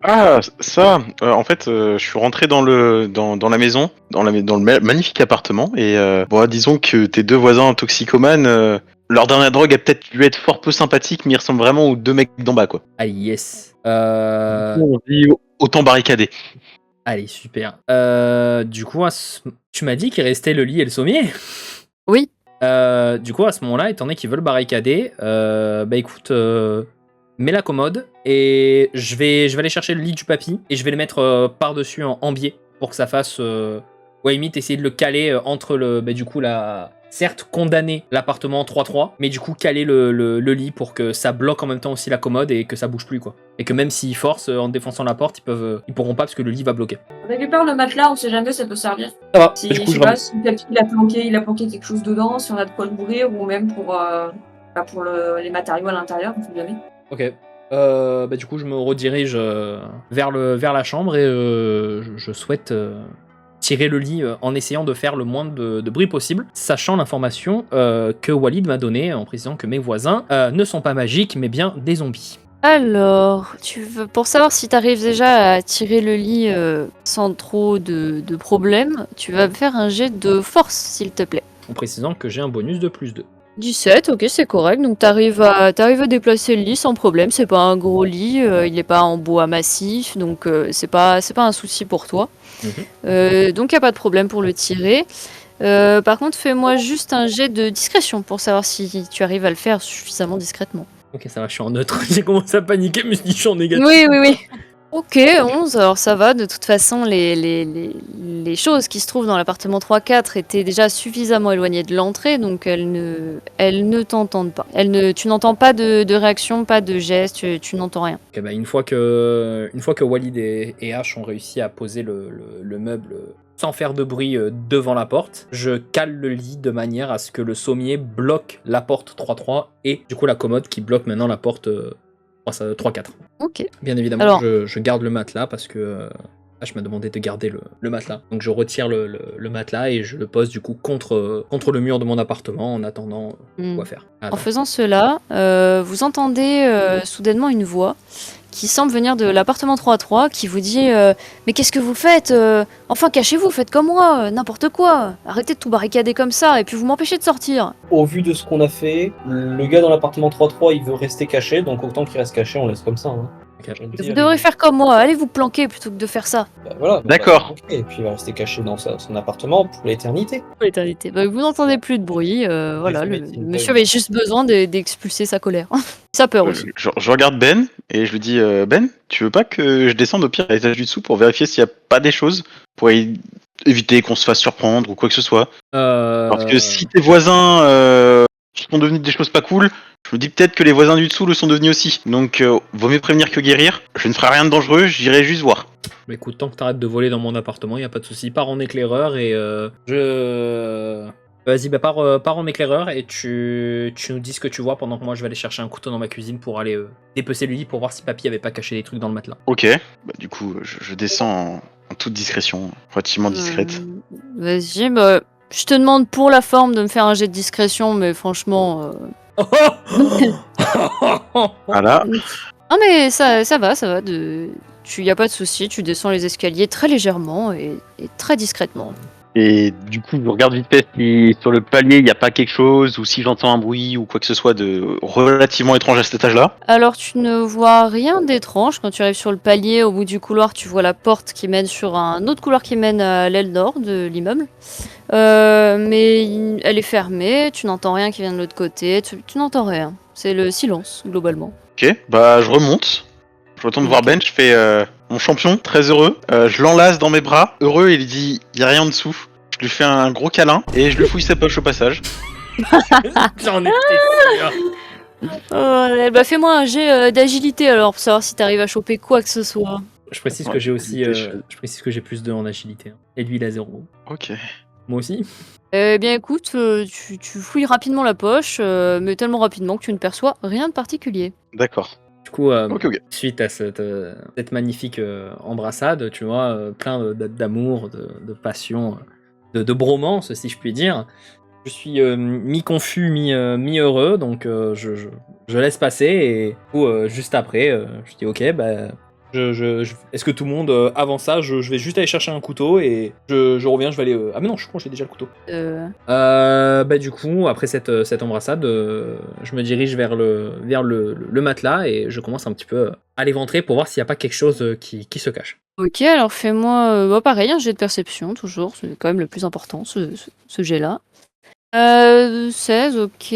Ah, ça, en fait, je suis rentré dans la maison, dans le magnifique appartement, et bon, disons que tes deux voisins toxicomanes, leur dernière drogue a peut-être dû être fort peu sympathique, mais ils ressemblent vraiment aux deux mecs d'en bas, quoi. Ah yes. On dit autant barricadé. Allez, super. Du coup, tu m'as dit qu'il restait le lit et le sommier. Oui. Du coup, à ce moment-là, étant donné qu'ils veulent barricader, bah écoute, mets la commode et je vais aller chercher le lit du papy et je vais le mettre par-dessus en biais pour que ça fasse, ouais, limite essayer de le caler entre du coup, certes condamner l'appartement 3-3, mais du coup caler le lit pour que ça bloque en même temps aussi la commode et que ça bouge plus, quoi. Et que même s'ils forcent en défonçant la porte, ils pourront pas parce que le lit va bloquer. On récupère le matelas, on sait jamais, ça peut servir. Ça va. Si, Du coup, je sais pas, si peut-être il a planqué quelque chose dedans, si on a de quoi l'ouvrir, ou même pour les matériaux à l'intérieur, on sait jamais. Ok. Du coup, je me redirige vers la chambre et je souhaite tirer le lit en essayant de faire le moins de bruit possible, sachant l'information que Walid m'a donnée en précisant que mes voisins ne sont pas magiques, mais bien des zombies. Alors, pour savoir si tu arrives déjà à tirer le lit sans trop de problèmes, tu vas me faire un jet de force, s'il te plaît. En précisant que j'ai un bonus de +2. 17, ok, c'est correct. Donc t'arrives à déplacer le lit sans problème. C'est pas un gros lit, il est pas en bois massif, donc c'est pas un souci pour toi. Donc y a pas de problème pour le tirer. Par contre, fais-moi juste un jet de discrétion pour savoir si tu arrives à le faire suffisamment discrètement. Ok, ça va, je suis en neutre. J'ai commencé à paniquer, mais je me suis dit, je suis en négatif. Oui. Ok, 11, alors ça va, de toute façon, les choses qui se trouvent dans l'appartement 3-4 étaient déjà suffisamment éloignées de l'entrée, donc elles ne t'entendent pas. Tu n'entends pas de réaction, pas de geste, tu n'entends rien. Okay, une fois que Walid et H ont réussi à poser le meuble sans faire de bruit devant la porte, je cale le lit de manière à ce que le sommier bloque la porte 3-3 et du coup la commode qui bloque maintenant la porte 3-4. Ok. Bien évidemment, alors, je garde le matelas parce que H m'a demandé de garder le matelas. Donc je retire le matelas et je le pose du coup contre le mur de mon appartement en attendant quoi faire. En faisant cela, vous entendez soudainement une voix qui semble venir de l'appartement 3-3 qui vous dit mais qu'est-ce que vous faites Enfin cachez-vous, faites comme moi, n'importe quoi. Arrêtez de tout barricader comme ça et puis vous m'empêchez de sortir. Au vu de ce qu'on a fait, le gars dans l'appartement 3-3 il veut rester caché, donc autant qu'il reste caché, on laisse comme ça. Hein. Okay. Vous devrez faire comme moi, allez vous planquer plutôt que de faire ça. Bah, voilà. D'accord. Et puis il va rester caché dans son appartement pour l'éternité. Pour l'éternité. Bah, vous n'entendez plus de bruit, voilà, le monsieur avait juste besoin d'expulser sa colère. Sa peur aussi. Je regarde Ben et je lui dis Ben, tu veux pas que je descende au pire à l'étage du dessous pour vérifier s'il n'y a pas des choses pour éviter qu'on se fasse surprendre ou quoi que ce soit. Parce que si tes voisins sont devenus des choses pas cool, je me dis peut-être que les voisins du dessous le sont devenus aussi. Donc vaut mieux prévenir que guérir. Je ne ferai rien de dangereux, j'irai juste voir. Bah écoute, tant que t'arrêtes de voler dans mon appartement, y a pas de souci. Pars en éclaireur et Vas-y, pars en éclaireur et tu nous dis ce que tu vois pendant que moi je vais aller chercher un couteau dans ma cuisine pour aller dépecer le lit pour voir si papy avait pas caché des trucs dans le matelas. Ok, du coup je descends en toute discrétion, relativement discrète. Vas-y, je te demande pour la forme de me faire un jet de discrétion, mais franchement... Voilà. Non mais ça va, y a pas de souci, tu descends les escaliers très légèrement et très discrètement. Et du coup, je regarde vite fait si sur le palier il n'y a pas quelque chose ou si j'entends un bruit ou quoi que ce soit de relativement étrange à cet étage-là. Alors tu ne vois rien d'étrange quand tu arrives sur le palier. Au bout du couloir, tu vois la porte qui mène sur un autre couloir qui mène à l'aile nord de l'immeuble. Mais elle est fermée, tu n'entends rien qui vient de l'autre côté, tu n'entends rien. C'est le silence globalement. Ok, je remonte. Je retourne voir Ben, je fais mon champion, très heureux. Je l'enlace dans mes bras, heureux, et il dit il y a rien en dessous. Je lui fais un gros câlin et je lui fouille sa poche au passage. J'en ai fais-moi un jet d'agilité alors pour savoir si t'arrives à choper quoi que ce soit. Je précise que j'ai aussi je précise que j'ai +2 en agilité. Hein. Et lui il a 0. Ok. Moi aussi. Eh bien écoute, tu fouilles rapidement la poche, mais tellement rapidement que tu ne perçois rien de particulier. D'accord. Du coup, ok. Suite à cette magnifique embrassade, tu vois, plein d'amour, de passion, de bromance, si je puis dire, je suis mi-confus, mi-heureux, donc je laisse passer, et du coup, juste après, je dis ok, Est-ce que tout le monde, avant ça, je vais juste aller chercher un couteau et je reviens, je vais aller... Ah mais non, je crois que j'ai déjà le couteau. Bah du coup, après cette embrassade, je me dirige vers le matelas et je commence un petit peu à l'éventrer pour voir s'il n'y a pas quelque chose qui se cache. Ok, alors fais-moi pareil, un jet de perception, toujours, c'est quand même le plus important, ce jet-là. 16, ok,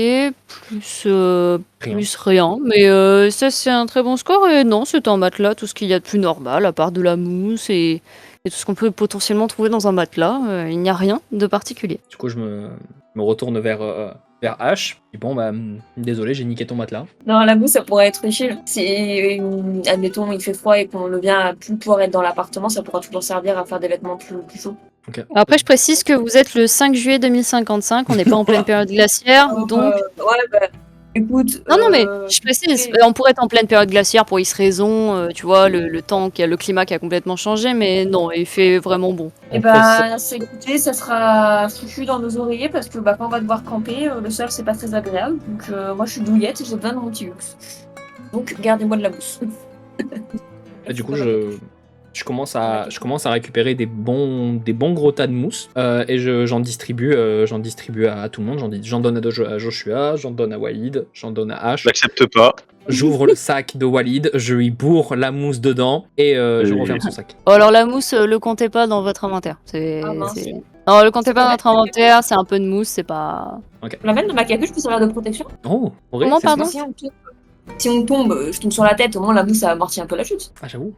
plus rien, mais ça c'est un très bon score, et non, c'est un matelas, tout ce qu'il y a de plus normal, à part de la mousse et tout ce qu'on peut potentiellement trouver dans un matelas, il n'y a rien de particulier. Du coup, je me retourne vers H. Et bon, bah, désolé, j'ai niqué ton matelas. Non, la mousse, ça pourrait être utile. Si, admettons, il fait froid et qu'on ne vient à plus pouvoir être dans l'appartement, ça pourra toujours servir à faire des vêtements plus chauds. Okay. Après, je précise que vous êtes le 5 juillet 2055, on n'est pas en pleine période glaciaire, donc... Ouais, bah, écoute... Non, mais je précise, on pourrait être en pleine période glaciaire pour X raison, tu vois, le temps, le climat qui a complètement changé, mais non, il fait vraiment bon. Et bah, écoutez, ça sera foutu dans nos oreillers, parce que bah, quand on va devoir camper, le sol, c'est pas très agréable. Donc moi, je suis douillette, j'ai besoin de mon petit luxe. Donc, gardez-moi de la mousse. Et du coup, je commence à récupérer des bons gros tas de mousse et j'en distribue à tout le monde. J'en donne à Joshua, j'en donne à Walid, j'en donne à H. J'accepte pas. J'ouvre le sac de Walid, je lui bourre la mousse dedans et je referme son sac. Oh, alors la mousse, le comptez pas dans votre inventaire. Non, le comptez pas dans votre inventaire, c'est un peu de mousse, c'est pas... Okay. On l'amène dans ma capuche pour servir de protection. Oh, comment, pardon? Si on tombe, je tombe sur la tête, au moins la mousse, ça amortit un peu la chute. Ah, j'avoue.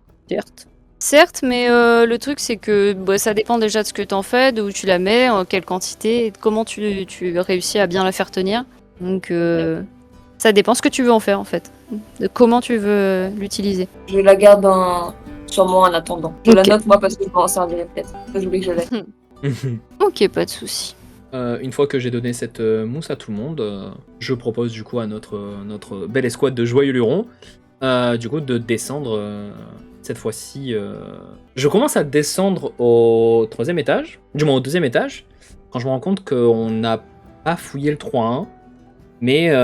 Certes, mais le truc c'est que ça dépend déjà de ce que t'en fais, de où tu la mets, en quelle quantité, et de comment tu réussis à bien la faire tenir. Donc ça dépend ce que tu veux en faire en fait, de comment tu veux l'utiliser. Je la garde sur moi en attendant. Je la note moi parce que je m'en servirai peut-être. J'oublie que je l'ai. Ok, pas de souci. Une fois que j'ai donné cette mousse à tout le monde, je propose du coup à notre belle escouade de joyeux lurons du coup de descendre... Cette fois-ci, je commence à descendre au 3e étage, du moins au 2e étage, quand je me rends compte qu'on n'a pas fouillé le 3-1, mais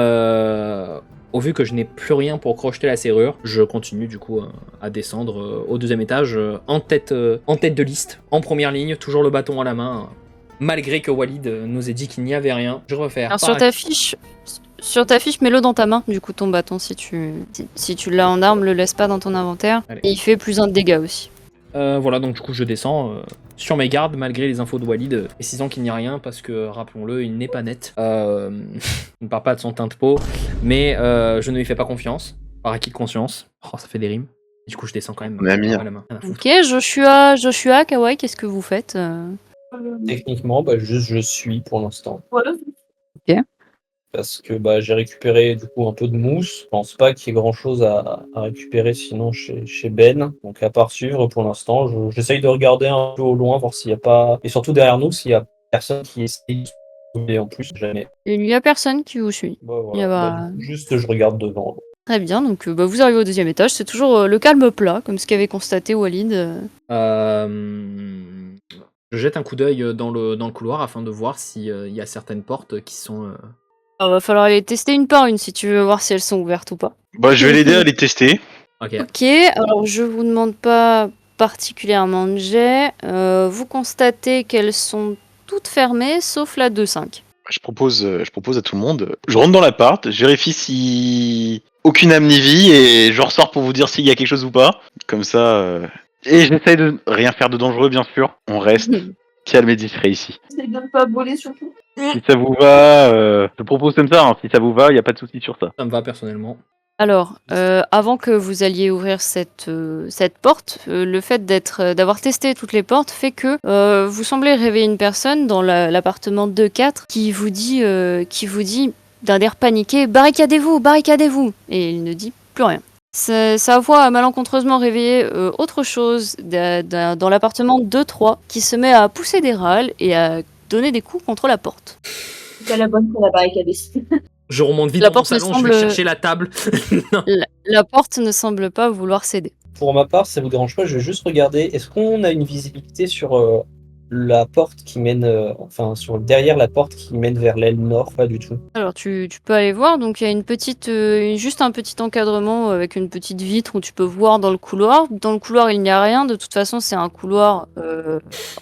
au vu que je n'ai plus rien pour crocheter la serrure, je continue du coup à descendre au 2e étage en tête de liste, en première ligne, toujours le bâton à la main, malgré que Walid nous ait dit qu'il n'y avait rien. Je refais. Alors sur ta fiche, mets-le dans ta main, du coup, ton bâton, si tu l'as en arme, le laisse pas dans ton inventaire. Allez. Et il fait plus 1 de dégâts aussi. Voilà, donc du coup, je descends sur mes gardes, malgré les infos de Walid, précisant qu'il n'y a rien, parce que, rappelons-le, il n'est pas net. Il ne parle pas de son teint de peau, mais je ne lui fais pas confiance, par acquis de conscience. Oh, ça fait des rimes. Du coup, je descends quand même à la main. Ok, Joshua, Kawaii, qu'est-ce que vous faites Techniquement, juste je suis pour l'instant. Voilà. Ok. Parce que j'ai récupéré du coup un peu de mousse. Je pense pas qu'il y ait grand chose à récupérer sinon chez Ben. Donc à part suivre pour l'instant, j'essaye de regarder un peu au loin, voir s'il n'y a pas. Et surtout derrière nous, s'il y a personne qui essaye de sauver en plus, jamais. Il n'y a personne qui vous suit. Voilà. Juste je regarde devant. Très bien, donc vous arrivez au 2e étage, c'est toujours le calme plat, comme ce qu'avait constaté Walid. Je jette un coup d'œil dans le couloir afin de voir s'il y a certaines portes qui sont... Alors, va falloir les tester une par une si tu veux voir si elles sont ouvertes ou pas. Je vais l'aider à les tester. Ok, alors je vous demande pas particulièrement de jet. Vous constatez qu'elles sont toutes fermées, sauf la 2-5. Je propose à tout le monde. Je rentre dans l'appart, je vérifie si aucune âme n'y vit et je ressors pour vous dire s'il y a quelque chose ou pas. Comme ça. Et j'essaye de rien faire de dangereux, bien sûr. On reste calme et discret ici. J'essaie de ne pas voler surtout. Si ça vous va, je propose comme ça. Si ça vous va, il n'y a pas de souci sur ça. ça me va personnellement. Alors, avant que vous alliez ouvrir cette porte, le fait d'avoir testé toutes les portes fait que vous semblez réveiller une personne dans l'appartement 2-4 qui vous dit d'un air paniqué « Barricadez-vous, barricadez-vous !» Et il ne dit plus rien. Sa voix a malencontreusement réveillé autre chose dans l'appartement 2-3 qui se met à pousser des râles et à donner des coups contre la porte. C'est la bonne pour la barricade. Je remonte vite dans mon salon, je vais chercher la table. La porte ne semble pas vouloir céder. Pour ma part, ça vous dérange pas, je vais juste regarder, est-ce qu'on a une visibilité sur la porte qui mène, derrière la porte qui mène vers l'aile nord, pas du tout. Alors tu peux aller voir, donc il y a une petite, juste un petit encadrement avec une petite vitre où tu peux voir dans le couloir. Dans le couloir, il n'y a rien. De toute façon, c'est un couloir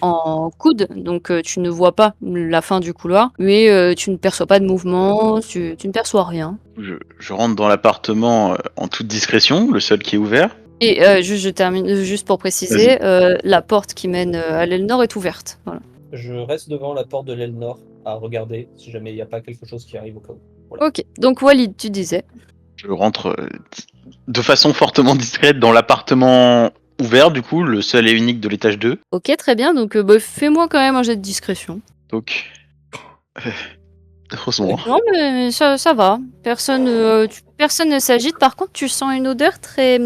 en coude, donc tu ne vois pas la fin du couloir, mais tu ne perçois pas de mouvement, tu ne perçois rien. Je rentre dans l'appartement en toute discrétion, le seul qui est ouvert. Et je termine juste pour préciser, la porte qui mène à l'aile nord est ouverte. Voilà. Je reste devant la porte de l'aile nord à regarder si jamais il n'y a pas quelque chose qui arrive au cas où. Voilà. Ok, donc Walid, tu disais. Je rentre de façon fortement discrète dans l'appartement ouvert, du coup, le seul et unique de l'étage 2. Ok, très bien, donc bah, fais-moi quand même un jet de discrétion. Donc, heureusement. Non, mais ça va. Personne ne s'agite. Par contre, tu sens une odeur très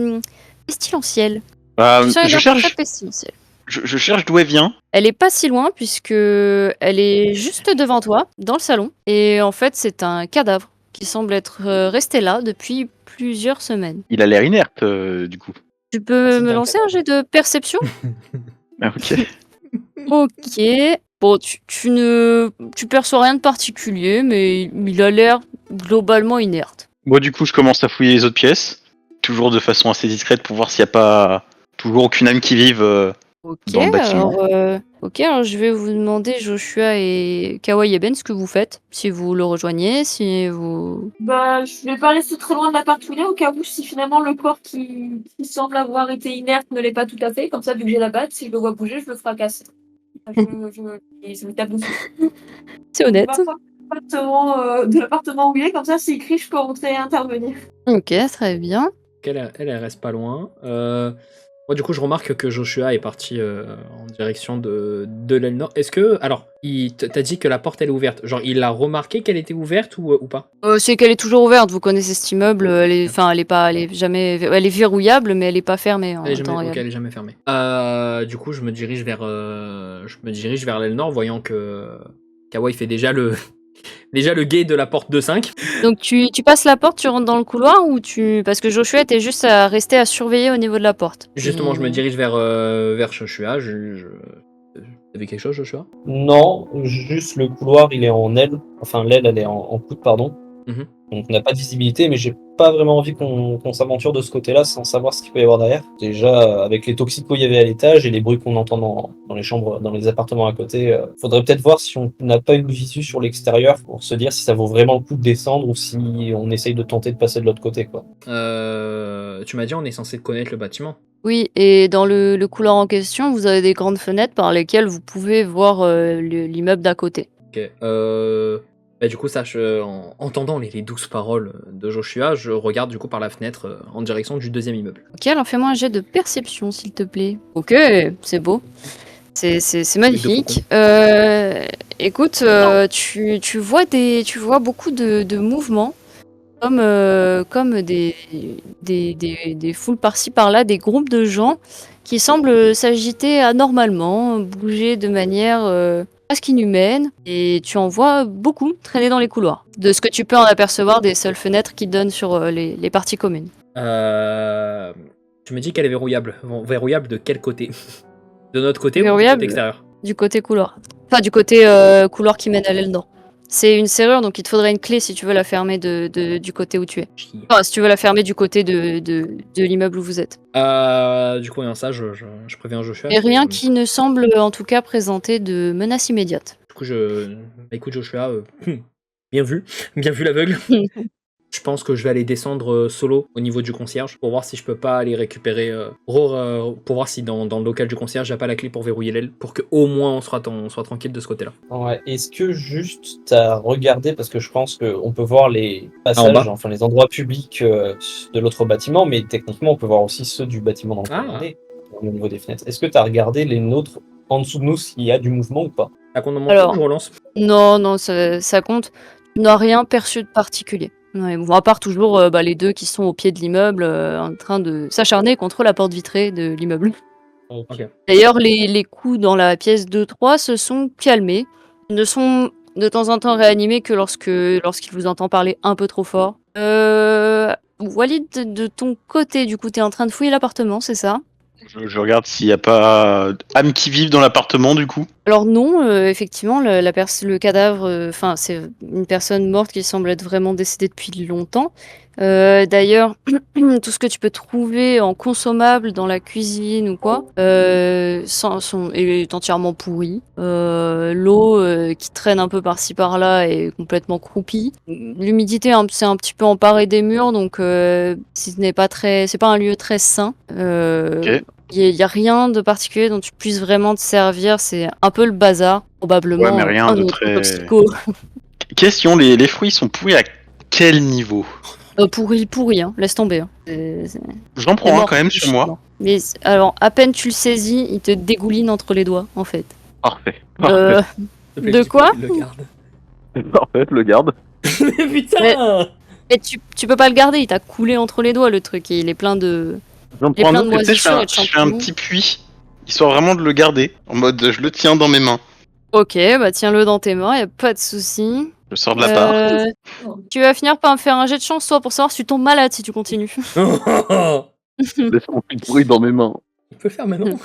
pestilentielle. Tu sens une odeur très pestilentielle. Je cherche d'où elle vient. Elle est pas si loin puisque elle est juste devant toi, dans le salon. Et en fait, c'est un cadavre qui semble être resté là depuis plusieurs semaines. Il a l'air inerte, du coup. Tu peux me lancer un jet de perception? Ah, ok. Ok. Bon, tu perçois rien de particulier, mais il a l'air globalement inerte. Moi, du coup, je commence à fouiller les autres pièces, toujours de façon assez discrète pour voir s'il n'y a pas toujours aucune âme qui vive dans le bâtiment. Alors je vais vous demander, Joshua et Kawaii et Ben, ce que vous faites, si vous le rejoignez, si vous... Bah, je vais pas rester très loin de l'appart où il est, au cas où si finalement le corps qui semble avoir été inerte ne l'est pas tout à fait. Comme ça, vu que j'ai la batte, si je le vois bouger, je le fracasse. Je me tape dessus. C'est honnête. De l'appartement où il est, comme ça, s'il crie, je peux rentrer et intervenir. Ok, très bien. Elle reste pas loin. Moi, du coup, je remarque que Joshua est parti en direction de l'aile nord. Est-ce que... Alors, t'as dit que la porte, elle est ouverte. Genre, il a remarqué qu'elle était ouverte ou pas? C'est qu'elle est toujours ouverte, vous connaissez cet immeuble, elle est verrouillable, mais elle est pas fermée en temps réel. Ok, elle est jamais fermée. Du coup, je me dirige vers l'aile nord, voyant que Kawaii fait déjà le guet de la porte de 5. Donc tu passes la porte, tu rentres dans le couloir ou parce que Joshua était juste à rester à surveiller au niveau de la porte. Justement, je me dirige vers Joshua. T'avais quelque chose, Joshua? Non, juste le couloir, il est en aile. Enfin, l'aile, elle est en coude, pardon. Mhm. Donc on n'a pas de visibilité, mais j'ai pas vraiment envie qu'on s'aventure de ce côté-là sans savoir ce qu'il peut y avoir derrière. Déjà, avec les toxicos qu'il y avait à l'étage et les bruits qu'on entend dans les chambres, dans les appartements à côté, faudrait peut-être voir si on n'a pas une visu sur l'extérieur pour se dire si ça vaut vraiment le coup de descendre ou si on essaye de tenter de passer de l'autre côté, quoi. Tu m'as dit on est censé connaître le bâtiment. Oui, et dans le couloir en question, vous avez des grandes fenêtres par lesquelles vous pouvez voir l'immeuble d'à côté. Ok. Du coup, en entendant les douces paroles de Joshua, je regarde du coup par la fenêtre en direction du deuxième immeuble. Ok, alors fais-moi un jet de perception, s'il te plaît. Ok, c'est beau. C'est magnifique. Écoute, tu vois beaucoup de mouvements, comme des foules par-ci par-là, des groupes de gens qui semblent s'agiter anormalement, bouger de manière presque inhumaine, et tu en vois beaucoup traîner dans les couloirs. De ce que tu peux en apercevoir des seules fenêtres qui donnent sur les parties communes. Tu me dis qu'elle est verrouillable. Verrouillable de quel côté? De notre côté ou du côté extérieur? Du côté couloir. Enfin, du côté couloir qui mène à l'aile nord. C'est une serrure, donc il te faudrait une clé si tu veux la fermer du côté où tu es. Enfin, si tu veux la fermer du côté de l'immeuble où vous êtes. Du coup, ça, je préviens Joshua. Et rien qui ne semble, en tout cas, présenter de menace immédiate. Du coup, écoute Joshua, bien vu l'aveugle. Je pense que je vais aller descendre solo au niveau du concierge pour voir si je peux pas aller récupérer pour voir si dans le local du concierge j'ai pas la clé pour verrouiller l'aile pour que au moins on soit tranquille de ce côté-là. Ouais. Est-ce que juste t'as regardé, parce que je pense qu'on peut voir les passages, enfin les endroits publics de l'autre bâtiment, mais techniquement on peut voir aussi ceux du bâtiment dans lequel on est, au niveau des fenêtres. Est-ce que t'as regardé les nôtres en dessous de nous s'il y a du mouvement ou pas? Ça compte dans mon tour, je relance. Non, ça compte. Tu n'as rien perçu de particulier. Ouais, bon, à part toujours les deux qui sont au pied de l'immeuble en train de s'acharner contre la porte vitrée de l'immeuble. Okay. D'ailleurs, les coups dans la pièce 2-3 se sont calmés. Ils ne sont de temps en temps réanimés que lorsqu'il vous entend parler un peu trop fort. Walid, de ton côté, du coup, t'es en train de fouiller l'appartement, c'est ça? Je regarde s'il n'y a pas âme qui vive dans l'appartement, du coup. Alors non, effectivement, le cadavre, enfin, c'est une personne morte qui semble être vraiment décédée depuis longtemps. D'ailleurs, tout ce que tu peux trouver en consommable dans la cuisine ou quoi, est entièrement pourri. L'eau qui traîne un peu par-ci par-là est complètement croupie. L'humidité s'est un petit peu emparée des murs, donc c'est pas un lieu très sain. Ok. Il n'y a rien de particulier dont tu puisses vraiment te servir, c'est un peu le bazar, probablement. Ouais, mais rien un de autre très- toxico. Question, les fruits sont pourris à quel niveau? Pourri, hein. Laisse tomber. Hein. J'en C'est prends un mort quand même depuis sur moi. longtemps. Mais alors, à peine tu le saisis, il te dégouline entre les doigts, en fait. Parfait. Euh, S'il te plaît, De tu quoi peux le garde. Parfait, le garde. Putain Mais tu peux pas le garder, il t'a coulé entre les doigts le truc, et il est plein de. J'en Il y a prends plein un de autre, et tu sais, je fais moisissures un, et de je fais un champignons. petit puits, histoire vraiment de le garder, en mode je le tiens dans mes mains. Ok, bah tiens-le dans tes mains, y a pas de souci. Je sors de la part. Tu vas finir par me faire un jet de chance, toi, pour savoir si tu tombes malade si tu continues. Laisse mon puits pourri dans mes mains. On peut le faire maintenant.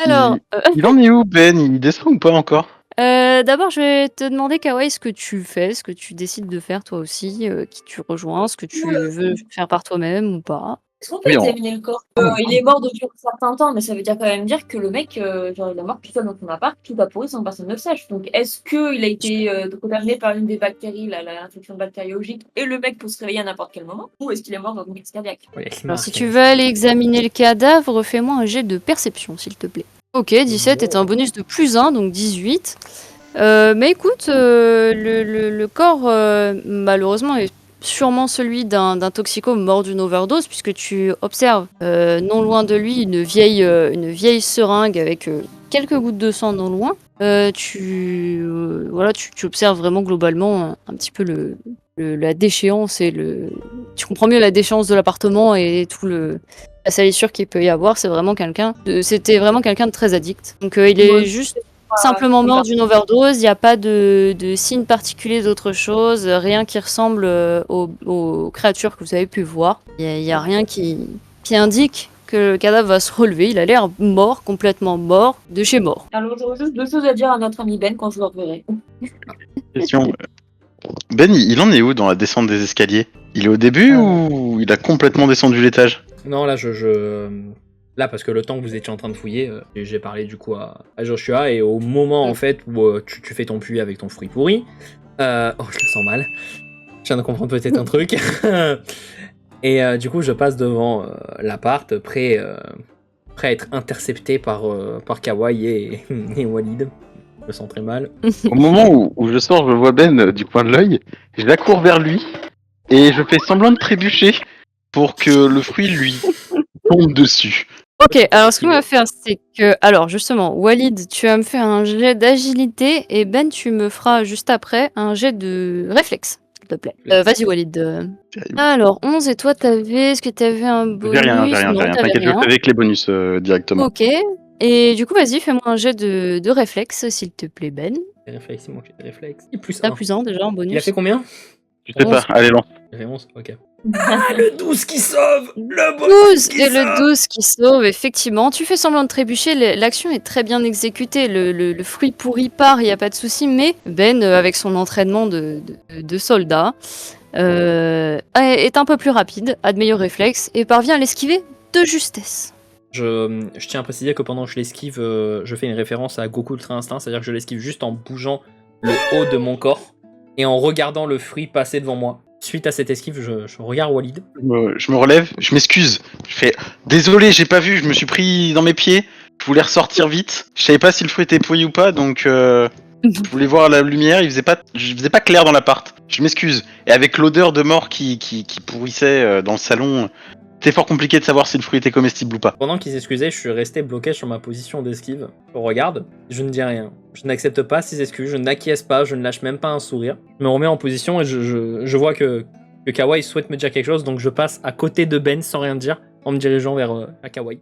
Alors, Il en est où, Ben? Il descend ou pas encore? d'abord, je vais te demander, Kawaii, ce que tu fais, ce que tu décides de faire toi aussi, qui tu rejoins, ce que tu veux faire par toi-même ou pas. Est-ce qu'on peut Oui, examiner le corps? Il est mort depuis un certain temps, mais ça veut dire quand même dire que le mec, genre, il est mort tout seul dans son appart, tout a pourri sans que personne ne le sache. Donc, est-ce qu'il a été contaminé par une des bactéries, l'infection bactériologique, et le mec peut se réveiller à n'importe quel moment? Ou est-ce qu'il est mort dans une crise cardiaque? Alors, si tu veux aller examiner le cadavre, fais-moi un jet de perception, s'il te plaît. Ok, 17 est un bonus de +1, donc 18. Mais écoute, le corps, malheureusement, est sûrement celui d'un toxico mort d'une overdose, puisque tu observes non loin de lui une vieille seringue avec quelques gouttes de sang non loin. Tu observes vraiment globalement un petit peu la déchéance et tu comprends mieux la déchéance de l'appartement et tout la salissure qu'il peut y avoir. C'était vraiment quelqu'un de très addict. Donc il est juste simplement mort d'une overdose, il n'y a pas de signe particulier d'autre chose, rien qui ressemble aux créatures que vous avez pu voir. Il n'y a rien qui indique que le cadavre va se relever, il a l'air mort, complètement mort, de chez mort. Alors, j'aurais juste 2 choses à dire à notre ami Ben quand je le reverrai. Question. Ben, il en est où dans la descente des escaliers? Il est au début ou il a complètement descendu l'étage? Non, là, Là, parce que le temps que vous étiez en train de fouiller, j'ai parlé du coup à Joshua, et au moment en fait où tu fais ton puits avec ton fruit pourri, oh, je le sens mal. Je viens de comprendre peut-être un truc. Et du coup, je passe devant l'appart, prêt à être intercepté par Kawaii et Walid. Je me sens très mal. Au moment où je sors, je vois Ben du coin de l'œil, je l'accours vers lui et je fais semblant de trébucher pour que le fruit lui tombe dessus. Ok, alors ce qu'on va faire, c'est que... Alors justement, Walid, tu vas me faire un jet d'agilité, et Ben, tu me feras juste après un jet de réflexe, s'il te plaît. Vas-y, Walid. Alors, 11, et toi, est-ce que t'avais un bonus? J'ai rien, Non, t'avais t'inquiète, je le rien. fais avec les bonus directement. Ok, et du coup, vas-y, fais-moi un jet de réflexe, s'il te plaît, Ben. Réflexe, il manque de réflexe. Et plus T'as 1. +1 déjà en bonus. Il a fait combien? Je sais pas, allez, lance. Il a fait 11, ok. Ah, le 12 qui sauve! Le bonus 12 qui et sauve! le 12 qui sauve, effectivement. Tu fais semblant de trébucher, l'action est très bien exécutée, le fruit pourri part, il n'y a pas de souci, mais Ben, avec son entraînement de soldat, est un peu plus rapide, a de meilleurs réflexes, et parvient à l'esquiver de justesse. Je tiens à préciser que pendant que je l'esquive, je fais une référence à Goku Ultra Instinct, c'est-à-dire que je l'esquive juste en bougeant le haut de mon corps et en regardant le fruit passer devant moi. Suite à cette esquive, je regarde Walid. Je me relève, je m'excuse. Je fais désolé, j'ai pas vu, je me suis pris dans mes pieds. Je voulais ressortir vite. Je savais pas si le fruit était pourri ou pas, donc je voulais voir la lumière. Je faisais pas clair dans l'appart. Je m'excuse. Et avec l'odeur de mort qui pourrissait dans le salon, c'était fort compliqué de savoir si le fruit était comestible ou pas. Pendant qu'ils s'excusaient, je suis resté bloqué sur ma position d'esquive. Je regarde, je ne dis rien. Je n'accepte pas ces excuses, je n'acquiesce pas, je ne lâche même pas un sourire. Je me remets en position et je vois que Kawaii souhaite me dire quelque chose, donc je passe à côté de Ben sans rien dire, en me dirigeant vers Kawaii.